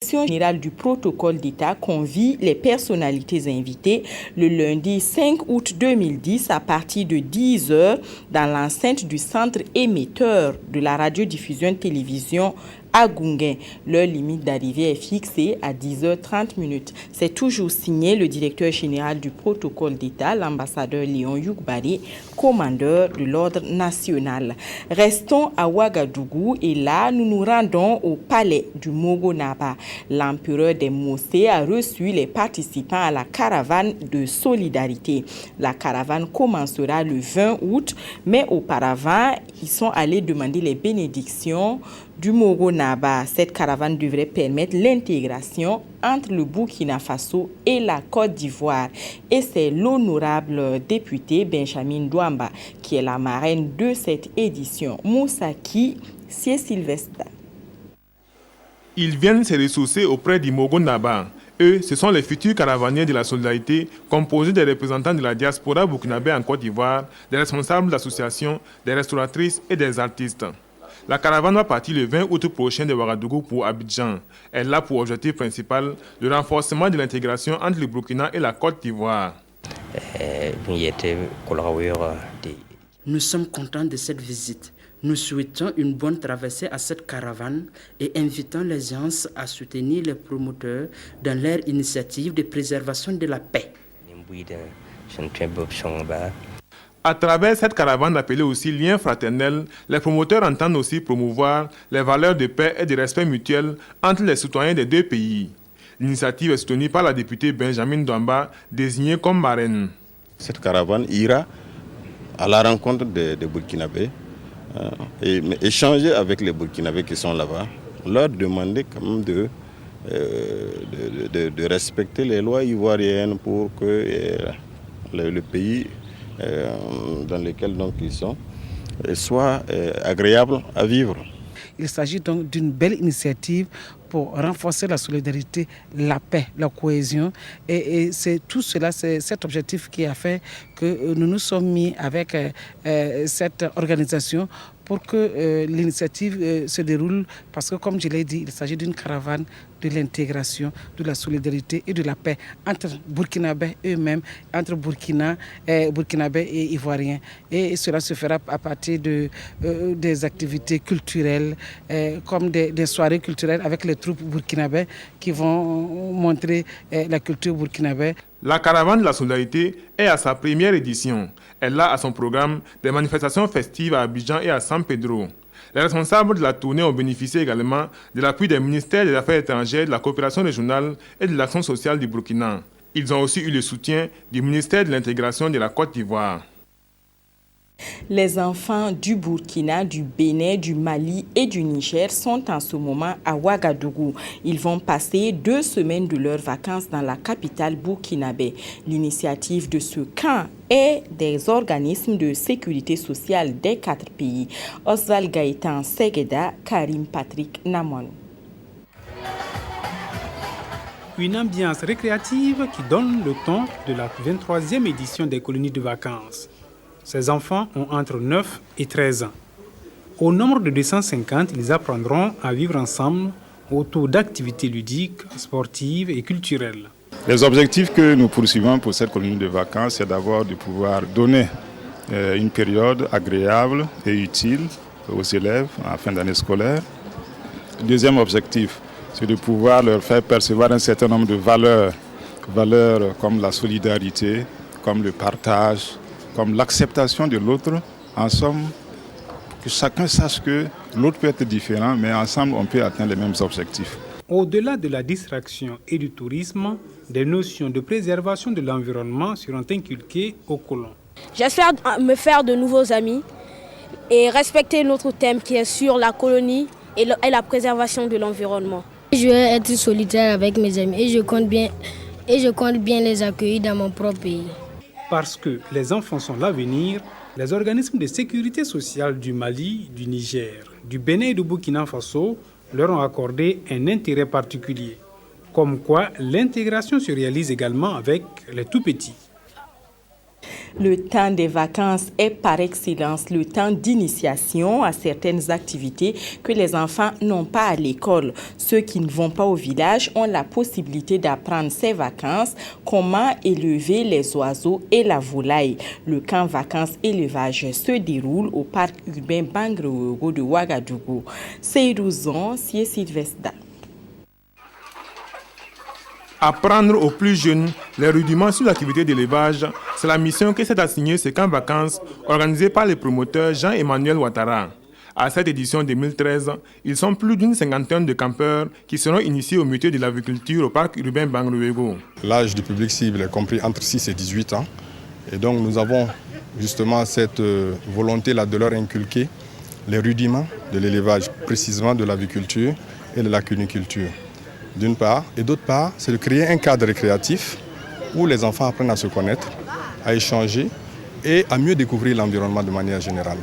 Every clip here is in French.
La direction générale du protocole d'État convie les personnalités invitées le lundi 5 août 2010 à partir de 10h dans l'enceinte du centre émetteur de la radiodiffusion-télévision à Gunguin. Leur limite d'arrivée est fixée à 10h30. C'est toujours signé le directeur général du protocole d'État, l'ambassadeur Léon Youkbari, commandeur de l'ordre national. Restons à Ouagadougou et là, nous nous rendons au palais du Mogonaba. L'empereur des Mossé a reçu les participants à la caravane de solidarité. La caravane commencera le 20 août, mais auparavant, ils sont allés demander les bénédictions du Mogonaba. Cette caravane devrait permettre l'intégration entre le Burkina Faso et la Côte d'Ivoire. Et c'est l'honorable député Benjamin Douamba qui est la marraine de cette édition. Moussaki Sylvestre. Ils viennent se ressourcer auprès du Mogonaba. Eux, ce sont les futurs caravaniers de la solidarité, composés des représentants de la diaspora burkinabé en Côte d'Ivoire, des responsables d'associations, des restauratrices et des artistes. La caravane va partir le 20 août prochain de Ouagadougou pour Abidjan. Elle a pour objectif principal le renforcement de l'intégration entre le Burkina et la Côte d'Ivoire. Nous sommes contents de cette visite. Nous souhaitons une bonne traversée à cette caravane et invitons les gens à soutenir les promoteurs dans leur initiative de préservation de la paix. À travers cette caravane appelée aussi Lien fraternel, les promoteurs entendent aussi promouvoir les valeurs de paix et de respect mutuel entre les citoyens des deux pays. L'initiative est soutenue par la députée Benjamin Douamba, désignée comme marraine. Cette caravane ira à la rencontre des Burkinabés et échanger avec les Burkinabés qui sont là-bas, leur demander quand même de respecter les lois ivoiriennes pour que le pays dans lequel donc ils sont soit agréable à vivre. Il s'agit donc d'une belle initiative pour renforcer la solidarité, la paix, la cohésion. Et c'est tout cela, c'est cet objectif qui a fait que nous nous sommes mis avec cette organisation pour que l'initiative se déroule. Parce que, comme je l'ai dit, il s'agit d'une caravane de l'intégration, de la solidarité et de la paix entre Burkinabés eux-mêmes, entre Burkinabés et Ivoiriens. Et cela se fera à partir des activités culturelles, comme des soirées culturelles avec les troupes burkinabés qui vont montrer la culture burkinabé. La caravane de la solidarité est à sa première édition. Elle a à son programme des manifestations festives à Abidjan et à San Pedro. Les responsables de la tournée ont bénéficié également de l'appui des ministères des Affaires étrangères, de la coopération régionale et de l'action sociale du Burkina. Ils ont aussi eu le soutien du ministère de l'intégration de la Côte d'Ivoire. Les enfants du Burkina, du Bénin, du Mali et du Niger sont en ce moment à Ouagadougou. Ils vont passer 2 semaines de leurs vacances dans la capitale burkinabé. L'initiative de ce camp est des organismes de sécurité sociale des 4 pays. Oswald Gaëtan Segueda, Karim Patrick Namon. Une ambiance récréative qui donne le ton de la 23e édition des colonies de vacances. Ces enfants ont entre 9 et 13 ans. Au nombre de 250, ils apprendront à vivre ensemble autour d'activités ludiques, sportives et culturelles. Les objectifs que nous poursuivons pour cette colonie de vacances, c'est d'abord de pouvoir donner une période agréable et utile aux élèves en fin d'année scolaire. Le deuxième objectif, c'est de pouvoir leur faire percevoir un certain nombre de valeurs comme la solidarité, comme le partage, comme l'acceptation de l'autre, en somme, que chacun sache que l'autre peut être différent, mais ensemble, on peut atteindre les mêmes objectifs. Au-delà de la distraction et du tourisme, des notions de préservation de l'environnement seront inculquées aux colons. J'espère me faire de nouveaux amis et respecter notre thème qui est sur la colonie et la préservation de l'environnement. Je vais être solidaire avec mes amis et je compte bien les accueillir dans mon propre pays. Parce que les enfants sont l'avenir, les organismes de sécurité sociale du Mali, du Niger, du Bénin et du Burkina Faso leur ont accordé un intérêt particulier. Comme quoi, l'intégration se réalise également avec les tout-petits. Le temps des vacances est par excellence le temps d'initiation à certaines activités que les enfants n'ont pas à l'école. Ceux qui ne vont pas au village ont la possibilité d'apprendre ces vacances, comment élever les oiseaux et la volaille. Le camp vacances élevage se déroule au parc urbain Bangrewego de Ouagadougou. Seydouzon, Sié Sylvestre. Apprendre aux plus jeunes les rudiments sur l'activité d'élevage, c'est la mission que s'est assignée ce camp vacances organisé par le promoteur Jean-Emmanuel Ouattara. À cette édition 2013, ils sont plus d'une cinquantaine de campeurs qui seront initiés au métier de l'agriculture au parc urbain Bangrewego. L'âge du public cible est compris entre 6 et 18 ans. Et donc nous avons justement cette volonté-là de leur inculquer les rudiments de l'élevage, précisément de l'aviculture et de la cuniculture. D'une part, et d'autre part, c'est de créer un cadre récréatif où les enfants apprennent à se connaître, à échanger et à mieux découvrir l'environnement de manière générale.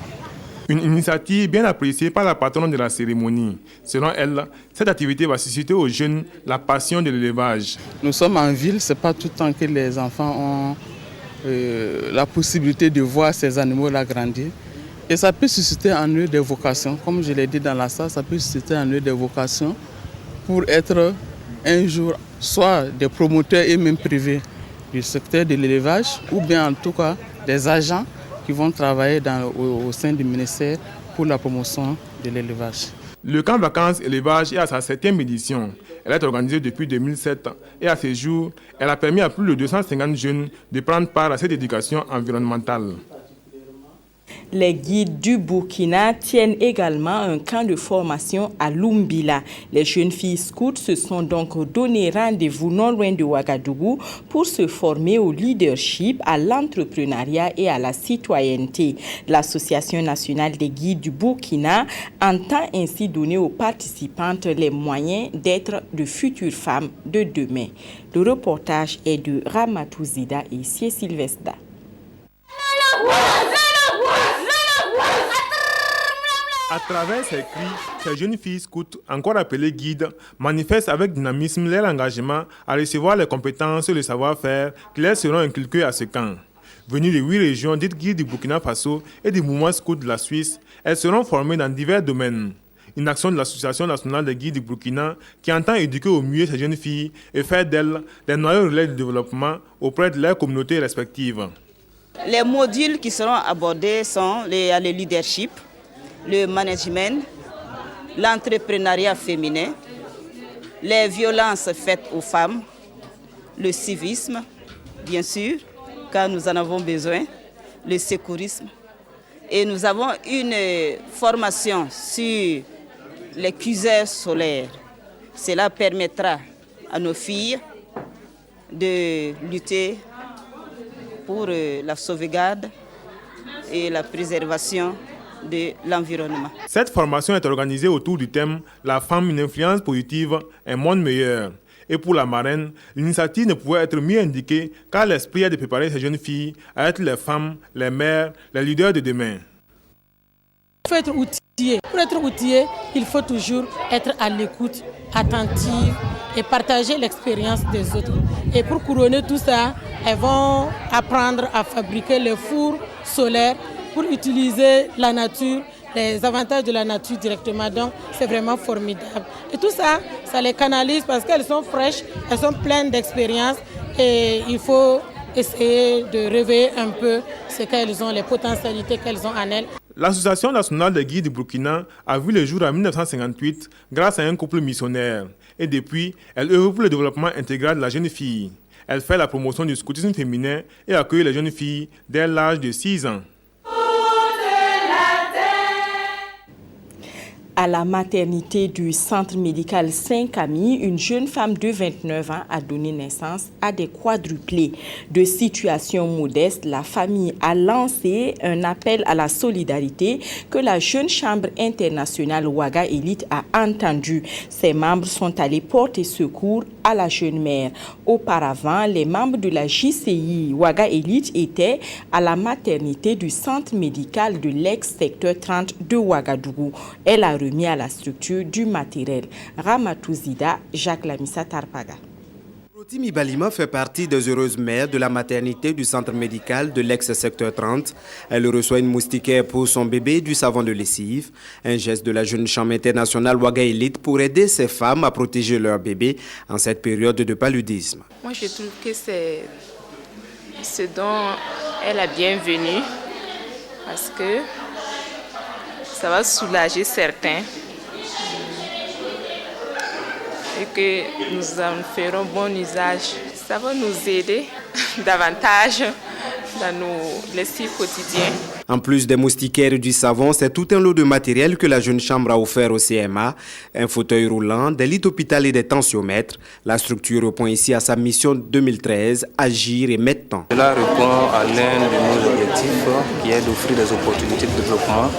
Une initiative bien appréciée par la patronne de la cérémonie. Selon elle, cette activité va susciter aux jeunes la passion de l'élevage. Nous sommes en ville, ce n'est pas tout le temps que les enfants ont la possibilité de voir ces animaux-là grandir. Et ça peut susciter en eux des vocations. Comme je l'ai dit dans la salle, ça peut susciter en eux des vocations pour être un jour soit des promoteurs et même privés du secteur de l'élevage ou bien en tout cas des agents qui vont travailler au sein du ministère pour la promotion de l'élevage. Le camp vacances élevage est à sa 7e édition. Elle est organisée depuis 2007 et à ce jour, elle a permis à plus de 250 jeunes de prendre part à cette éducation environnementale. Les guides du Burkina tiennent également un camp de formation à Lumbila. Les jeunes filles scouts se sont donc donné rendez-vous non loin de Ouagadougou pour se former au leadership, à l'entrepreneuriat et à la citoyenneté. L'Association nationale des guides du Burkina entend ainsi donner aux participantes les moyens d'être de futures femmes de demain. Le reportage est de Ramatou Zida et Sié Sylvestre. À travers ces cris, ces jeunes filles scouts, encore appelées guides, manifestent avec dynamisme leur engagement à recevoir les compétences et le savoir-faire qui leur seront inculqués à ce camp. Venues de 8 régions dites guides du Burkina Faso et du mouvement scout de la Suisse, elles seront formées dans divers domaines. Une action de l'Association nationale des guides du Burkina qui entend éduquer au mieux ces jeunes filles et faire d'elles des noyaux relais de développement auprès de leurs communautés respectives. Les modules qui seront abordés sont le leadership, le management, l'entrepreneuriat féminin, les violences faites aux femmes, le civisme, bien sûr, car nous en avons besoin, le secourisme. Et nous avons une formation sur les cuiseurs solaires. Cela permettra à nos filles de lutter pour la sauvegarde et la préservation de l'environnement. Cette formation est organisée autour du thème « La femme, une influence positive, un monde meilleur ». Et pour la marraine, l'initiative ne pouvait être mieux indiquée car l'esprit est de préparer ces jeunes filles à être les femmes, les mères, les leaders de demain. Il faut être outillé. Pour être outillé, il faut toujours être à l'écoute, attentive et partager l'expérience des autres. Et pour couronner tout ça, elles vont apprendre à fabriquer les fours solaires pour utiliser la nature, les avantages de la nature directement. Donc, c'est vraiment formidable. Et tout ça, ça les canalise parce qu'elles sont fraîches, elles sont pleines d'expérience et il faut essayer de réveiller un peu ce qu'elles ont, les potentialités qu'elles ont en elles. L'Association nationale des guides du Burkina a vu le jour en 1958 grâce à un couple missionnaire. Et depuis, elle œuvre pour le développement intégral de la jeune fille. Elle fait la promotion du scoutisme féminin et accueille les jeunes filles dès l'âge de 6 ans. À la maternité du centre médical Saint-Camille, une jeune femme de 29 ans a donné naissance à des quadruplés. De situation modeste, la famille a lancé un appel à la solidarité que la jeune chambre internationale Ouaga Elite a entendu. Ses membres sont allés porter secours à la jeune mère. Auparavant, les membres de la JCI Ouaga Elite étaient à la maternité du centre médical de l'ex-secteur 30 de Ouagadougou. Elle a remis à la structure du matériel. Ramatou Zida, Jacques Lamissa Tarpaga. Timi Balima fait partie des heureuses mères de la maternité du centre médical de l'ex-secteur 30. Elle reçoit une moustiquaire pour son bébé et du savon de lessive. Un geste de la jeune chambre internationale Ouaga Elite pour aider ces femmes à protéger leur bébé en cette période de paludisme. Moi, je trouve que c'est ce dont elle est bienvenue parce que ça va soulager certains. Et que nous en ferons bon usage. Ça va nous aider davantage dans nos lessives quotidiennes. En plus des moustiquaires et du savon, c'est tout un lot de matériel que la jeune chambre a offert au CMA. Un fauteuil roulant, des lits d'hôpital et des tensiomètres. La structure répond ici à sa mission 2013, agir et mettre temps. Cela répond à l'un de nos objectifs qui est d'offrir des opportunités de développement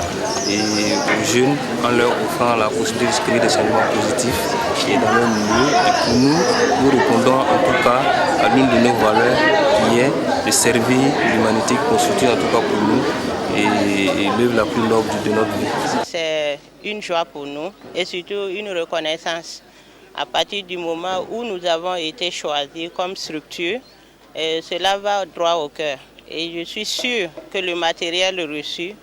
et aux jeunes en leur offrant la possibilité de créer des changements positifs et dans leur milieu. Et pour nous répondons en tout cas à l'une de nos valeurs qui est de servir l'humanité qui constitue en tout cas pour nous et l'œuvre la plus noble de notre vie. C'est une joie pour nous et surtout une reconnaissance à partir du moment où nous avons été choisis comme structure. Cela va droit au cœur et je suis sûre que le matériel reçu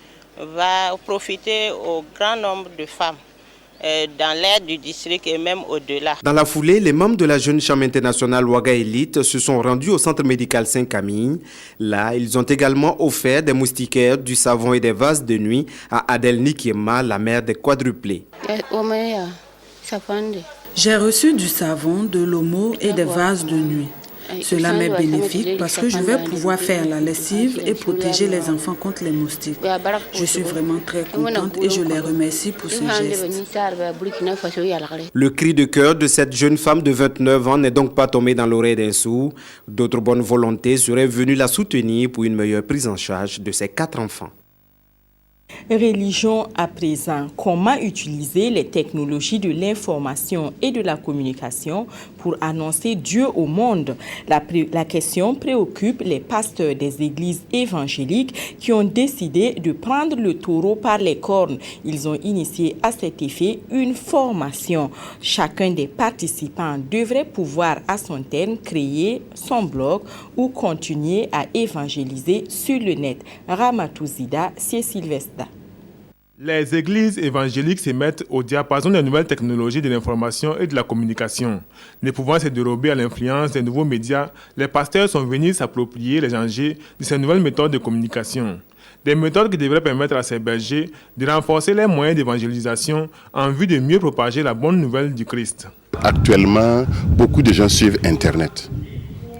va profiter au grand nombre de femmes dans l'aide du district et même au-delà. Dans la foulée, les membres de la jeune chambre internationale Ouaga Elite se sont rendus au centre médical Saint-Camille. Là, ils ont également offert des moustiquaires, du savon et des vases de nuit à Adèle Nikiema, la mère des quadruplés. J'ai reçu du savon, de l'omo et des vases de nuit. Cela m'est bénéfique parce que je vais pouvoir faire la lessive et protéger les enfants contre les moustiques. Je suis vraiment très contente et je les remercie pour ce geste. Le cri de cœur de cette jeune femme de 29 ans n'est donc pas tombé dans l'oreille d'un sourd. D'autres bonnes volontés seraient venues la soutenir pour une meilleure prise en charge de ses 4 enfants. Religion à présent. Comment utiliser les technologies de l'information et de la communication pour annoncer Dieu au monde? La question préoccupe les pasteurs des églises évangéliques qui ont décidé de prendre le taureau par les cornes. Ils ont initié à cet effet une formation. Chacun des participants devrait pouvoir à son terme créer son blog ou continuer à évangéliser sur le net. Ramatouzida, c'est Sylvestre. Les églises évangéliques se mettent au diapason des nouvelles technologies de l'information et de la communication. Ne pouvant se dérober à l'influence des nouveaux médias, les pasteurs sont venus s'approprier les enjeux de ces nouvelles méthodes de communication. Des méthodes qui devraient permettre à ces bergers de renforcer les moyens d'évangélisation en vue de mieux propager la bonne nouvelle du Christ. Actuellement, beaucoup de gens suivent Internet.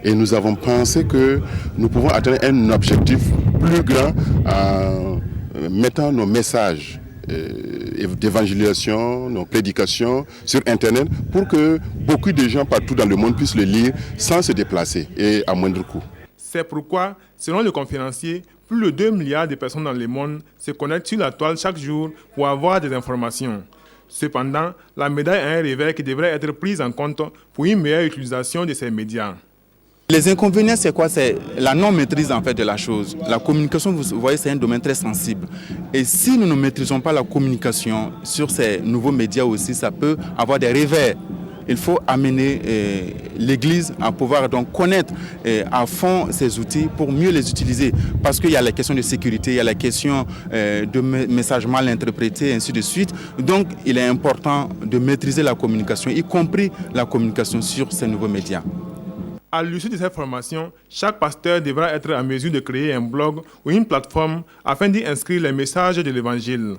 Et nous avons pensé que nous pouvons atteindre un objectif plus grand en mettant nos messages d'évangélisation, nos prédications sur Internet pour que beaucoup de gens partout dans le monde puissent le lire sans se déplacer et à moindre coût. C'est pourquoi, selon le conférencier, plus de 2 milliards de personnes dans le monde se connectent sur la toile chaque jour pour avoir des informations. Cependant, la médaille a un revers qui devrait être prise en compte pour une meilleure utilisation de ces médias. Les inconvénients, c'est quoi? C'est la non-maîtrise en fait de la chose. La communication, vous voyez, c'est un domaine très sensible. Et si nous ne maîtrisons pas la communication sur ces nouveaux médias aussi, ça peut avoir des revers. Il faut amener l'Église à pouvoir donc connaître à fond ces outils pour mieux les utiliser. Parce qu'il y a la question de sécurité, il y a la question de messages mal interprétés, et ainsi de suite. Donc, il est important de maîtriser la communication, y compris la communication sur ces nouveaux médias. À l'issue de cette formation, chaque pasteur devra être en mesure de créer un blog ou une plateforme afin d'y inscrire les messages de l'Évangile.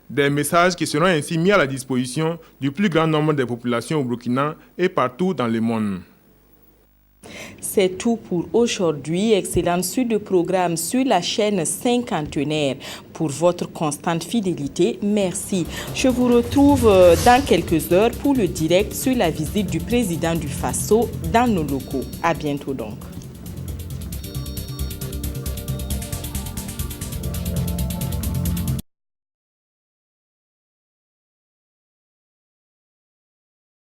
Des messages qui seront ainsi mis à la disposition du plus grand nombre des populations au Burkina et partout dans le monde. C'est tout pour aujourd'hui. Excellente suite de programmes sur la chaîne Cinquantenaire. Pour votre constante fidélité, merci. Je vous retrouve dans quelques heures pour le direct sur la visite du président du Faso dans nos locaux. À bientôt donc.